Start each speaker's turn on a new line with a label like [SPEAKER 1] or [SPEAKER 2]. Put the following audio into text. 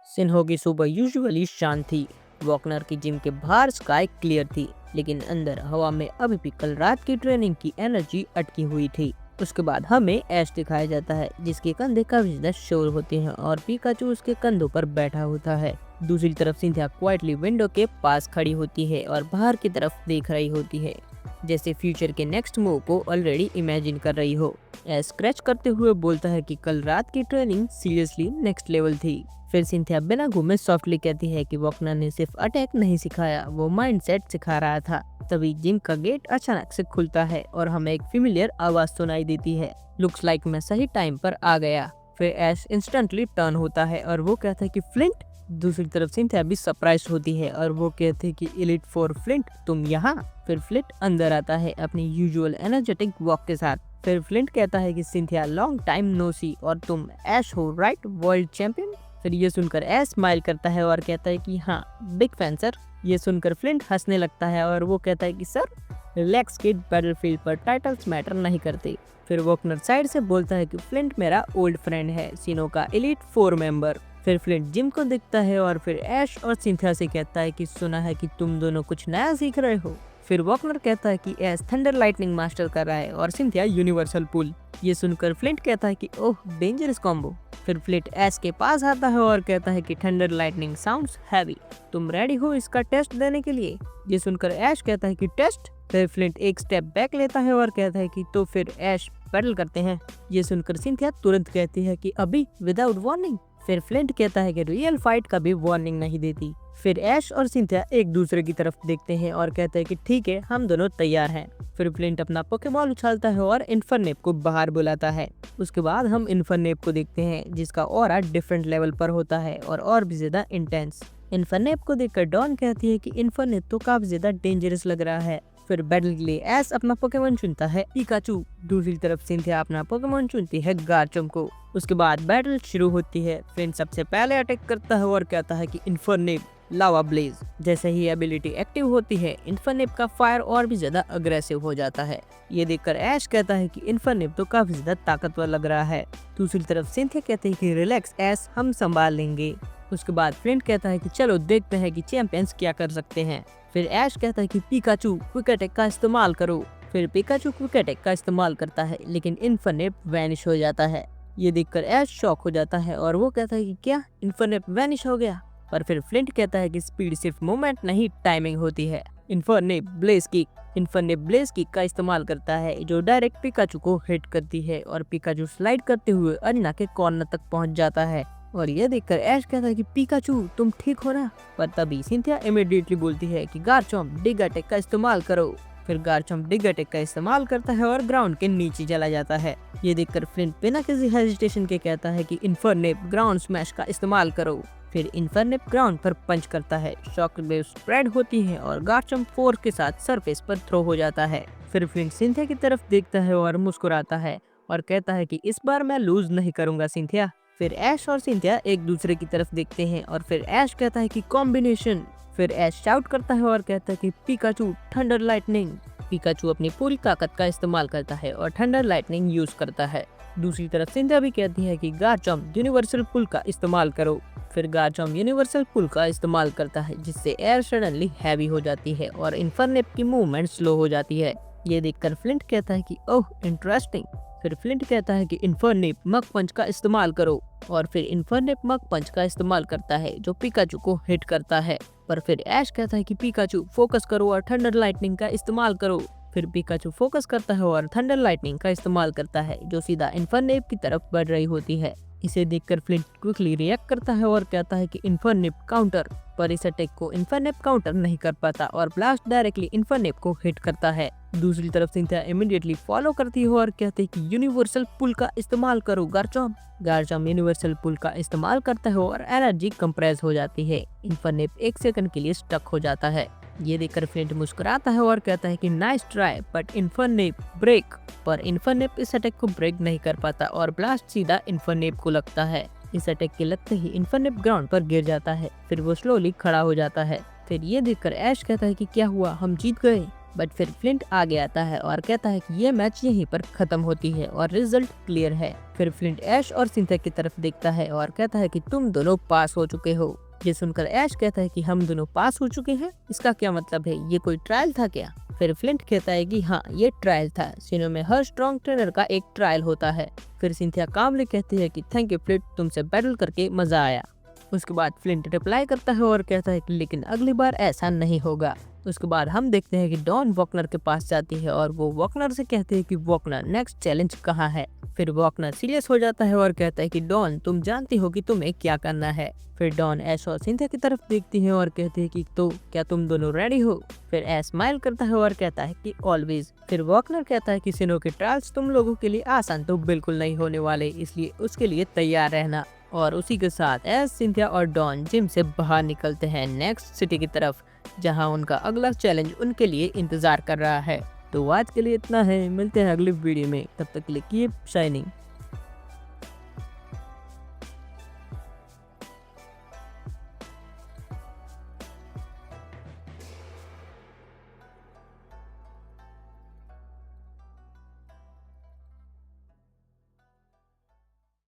[SPEAKER 1] सिन्हो की सुबह यूजुअली शांत थी। वॉकनर की जिम के बाहर स्काई क्लियर थी, लेकिन अंदर हवा में अभी भी कल रात की ट्रेनिंग की एनर्जी अटकी हुई थी। उसके बाद हमें ऐश दिखाया जाता है, जिसके कंधे काफी ज्यादा शोर होते हैं और पिकाचू उसके कंधों पर बैठा होता है। दूसरी तरफ सिंथिया क्वाइटली विंडो के पास खड़ी होती है और बाहर की तरफ देख रही होती है, जैसे फ्यूचर के नेक्स्ट मूव को ऑलरेडी इमेजिन कर रही हो। ऐश स्क्रैच करते हुए बोलता है कि कल रात की ट्रेनिंग सीरियसली नेक्स्ट लेवल थी। फिर सिंथिया बिना घूमे सॉफ्टली कहती है कि वॉकनर ने सिर्फ अटैक नहीं सिखाया, वो माइंडसेट सिखा रहा था। तभी जिम का गेट अचानक से खुलता है और हमें एक फेमिलियर आवाज सुनाई देती है, लुक्स लाइक मैं सही टाइम पर आ गया। फिर ऐश इंस्टेंटली टर्न होता है और वो कहता है कि फ्लिंट। दूसरी तरफ सिंथिया भी सरप्राइज होती है और वो कहते हैं कि एलिट फोर फ्लिंट, तुम यहाँ। फिर फ्लिंट अंदर आता है अपनी यूजुअल एनर्जेटिक वॉक के साथ। फिर फ्लिंट कहता है कि सिंथिया लॉन्ग टाइम नो सी, और तुम ऐश हो राइट, वर्ल्ड चैंपियन। फिर ये सुनकर ऐश स्माइल करता है और कहता है कि हाँ, बिग फैन सर। ये सुनकर फ्लिंट हंसने लगता है और वो कहता है कि सर रिलैक्स किड, बैटलफील्ड पर टाइटल्स मैटर नहीं करते। फिर वॉकनर साइड से बोलता है कि फ्लिंट मेरा ओल्ड फ्रेंड है, सिनो का एलिट 4 मेंबर। फिर फ्लिंट जिम को दिखता है और फिर ऐश और सिंथिया से कहता है कि सुना है कि तुम दोनों कुछ नया सीख रहे हो। फिर वॉकनर कहता है कि ऐश थंडर लाइटनिंग मास्टर कर रहा है और सिंथिया यूनिवर्सल पुल। ये सुनकर फ्लिंट कहता है कि ओह, डेंजरस कॉम्बो। फिर फ्लिंट ऐश के पास आता है और कहता है कि थंडर लाइटनिंग साउंड्स हैवी, तुम रेडी हो इसका टेस्ट देने के लिए। ये सुनकर ऐश कहता है कि टेस्ट। फिर फ्लिंट एक स्टेप बैक लेता है और कहता है कि तो फिर ऐश बैटल करते हैं। ये सुनकर सिंथिया तुरंत कहती है कि अभी विदाउट वार्निंग। फिर फ्लिंट कहता है कि रियल फाइट कभी वार्निंग नहीं देती। फिर ऐश और सिंथिया एक दूसरे की तरफ देखते हैं और कहते हैं कि ठीक है, हम दोनों तैयार हैं। फिर फ्लिंट अपना पोकेबॉल उछालता है और इन्फरनेप को बाहर बुलाता है। उसके बाद हम इन्फरनेप को देखते हैं, जिसका ऑरा डिफरेंट लेवल पर होता है और भी ज्यादा इंटेंस। इन्फरनेप को देखकर डॉन कहती है कि इन्फरनेप तो काफी ज्यादा डेंजरस लग रहा है। फिर बैटल के लिए ऐश अपना पोकेमोन चुनता है पिकाचू। दूसरी तरफ सिंथिया अपना पोकेमोन चुनती है गार्चम्प को। उसके बाद बैटल शुरू होती है। फ्लिंट सबसे पहले अटैक करता है और कहता है कि इन्फरनेप लावा ब्लेज। जैसे ही एबिलिटी एक्टिव होती है, इन्फरनेप का फायर और भी ज्यादा अग्रेसिव हो जाता है। ये देखकर ऐश कहता है कि इन्फरनेप तो काफी ज्यादा ताकतवर लग रहा है। दूसरी तरफ सिंथिया कहते हैं कि रिलैक्स ऐश, हम संभाल लेंगे। उसके बाद फ्लिंट कहता है कि चलो देखते हैं कि चैंपियंस क्या कर सकते हैं। फिर ऐश कहता है कि पिकाचू क्विक अटैक का इस्तेमाल करो। फिर पिकाचू क्विक अटैक का इस्तेमाल करता है, लेकिन इन्फरनेप वैनिश हो जाता है। ये देखकर ऐश शॉक हो जाता है और वो कहता है कि क्या इन्फरनेप वैनिश हो गया। पर फिर फ्लिंट कहता है कि स्पीड सिर्फ मूवमेंट नहीं, टाइमिंग होती है। इन्फरनेप ब्लेज किक का इस्तेमाल करता है, जो डायरेक्ट पिकाचू को हिट करती है और पिकाचू स्लाइड करते हुए अरीना के कॉर्नर तक पहुंच जाता है। और यह देखकर ऐश कहता है कि पिकाचू तुम ठीक हो ना। पर तभी सिंथिया इमीडिएटली बोलती है कि गार्चम्प डिग अटैक का इस्तेमाल करो। फिर गार्चम्प डिग अटैक का इस्तेमाल करता है और ग्राउंड के नीचे चला जाता है। ये देखकर फ्लिंट बिना किसी हेजिटेशन के कहता है कि इन्फरनेप ग्राउंड स्मैश का इस्तेमाल करो। फिर इन्फरनेप ग्राउंड पर पंच करता है, शॉक वेव स्प्रेड होती है और गार्चम्प फोर्स के साथ सरफेस पर थ्रो हो जाता है। फिर फ्लिंट सिंथिया की तरफ देखता है और मुस्कुराता है और कहता है कि इस बार मैं लूज नहीं करूंगा सिंथिया। फिर ऐश और सिंथिया एक दूसरे की तरफ देखते हैं और फिर ऐश कहता है कि कॉम्बिनेशन। फिर ऐश शाउट करता है और कहता है कि पिकाचू थंडर लाइटनिंग। पिकाचू अपनी पूरी ताकत का इस्तेमाल करता है और थंडर लाइटनिंग यूज करता है। दूसरी तरफ सिंथिया भी कहती है कि गार्चम्प यूनिवर्सल पुल का इस्तेमाल करो। फिर गार्चम्प यूनिवर्सल पुल का इस्तेमाल करता है, जिससे एयर सडनली हैवी हो जाती है और इन्फरनेप की मूवमेंट स्लो हो जाती है। ये देखकर फ्लिंट कहता है कि ओह इंटरेस्टिंग। फिर फ्लिंट कहता है कि इन्फरनेप मक पंच का इस्तेमाल करो और फिर इन्फरनेप मक पंच का इस्तेमाल करता है, जो पिकाचू को हिट करता है। पर फिर ऐश कहता है कि पिकाचू फोकस करो और थंडर लाइटनिंग का इस्तेमाल करो। फिर पिकाचू फोकस करता है और थंडर लाइटनिंग का इस्तेमाल करता है, जो सीधा इन्फरनेप की तरफ बढ़ रही होती है। इसे देखकर फ्लिंट क्विकली रिएक्ट करता है और कहता है कि इन्फरनेप काउंटर। पर इस अटैक को इन्फरनेप काउंटर नहीं कर पाता और ब्लास्ट डायरेक्टली इन्फरनेप को हिट करता है। दूसरी तरफ सिंथिया इमीडिएटली फॉलो करती है और कहती है कि यूनिवर्सल पुल का इस्तेमाल करो गार्चम्प यूनिवर्सल पुल का इस्तेमाल करता है और एनर्जी कंप्रेस हो जाती है। इन्फरनेप 1 सेकंड के लिए स्टक हो जाता है। ये देखकर फ्लिंट मुस्कुराता है और कहता है कि nice try, but Infernape break. पर इन्फरनेप इस अटैक को ब्रेक नहीं कर पाता और ब्लास्ट सीधा इन्फरनेप को लगता है। इस अटैक के लगते ही इन्फरनेप ग्राउंड पर गिर जाता है। फिर वो स्लोली खड़ा हो जाता है। फिर ये देखकर ऐश कहता है कि क्या हुआ, हम जीत गए। बट फिर फ्लिंट आगे आता है और कहता है कि ये मैच यहीं पर खत्म होती है और रिजल्ट क्लियर है। फिर फ्लिंट ऐश और सिंथिया की तरफ देखता है और कहता है कि तुम दोनों पास हो चुके हो। ये सुनकर ऐश कहता है कि हम दोनों पास हो चुके हैं, इसका क्या मतलब है, ये कोई ट्रायल था क्या? फिर फ्लिंट कहता है कि हाँ, ये ट्रायल था। सीनो में हर स्ट्रॉन्ग ट्रेनर का एक ट्रायल होता है। फिर सिंथिया कामली कहती है कि थैंक यू फ्लिंट, तुमसे बैटल करके मजा आया। उसके बाद फ्लिंट रिप्लाई करता है और कहता है कि लेकिन अगली बार ऐसा नहीं होगा। उसके बाद हम देखते हैं कि डॉन वॉकनर के पास जाती है और वो वॉकनर से कहती है कि वॉकनर नेक्स्ट चैलेंज कहाँ है। फिर वॉकनर सीरियस हो जाता है और कहता है कि डॉन तुम जानती हो कि तुम्हें क्या करना है। फिर डॉन ऐश और सिंथिया की तरफ देखती है और कहती है कि तो क्या तुम दोनों रेडी हो? फिर ऐश स्माइल करता है और कहता है कि ऑलवेज। फिर वॉकनर कहता है कि सिनो के ट्रायल्स तुम लोगों के लिए आसान तो बिल्कुल नहीं होने वाले, इसलिए उसके लिए तैयार रहना। और उसी के साथ ऐश, सिंथिया और डॉन जिम से बाहर निकलते हैं नेक्स्ट सिटी की तरफ, जहां उनका अगला चैलेंज उनके लिए इंतजार कर रहा है। तो आज के लिए इतना है, मिलते हैं अगली वीडियो में, तब तक के लिए कीप शाइनिंग।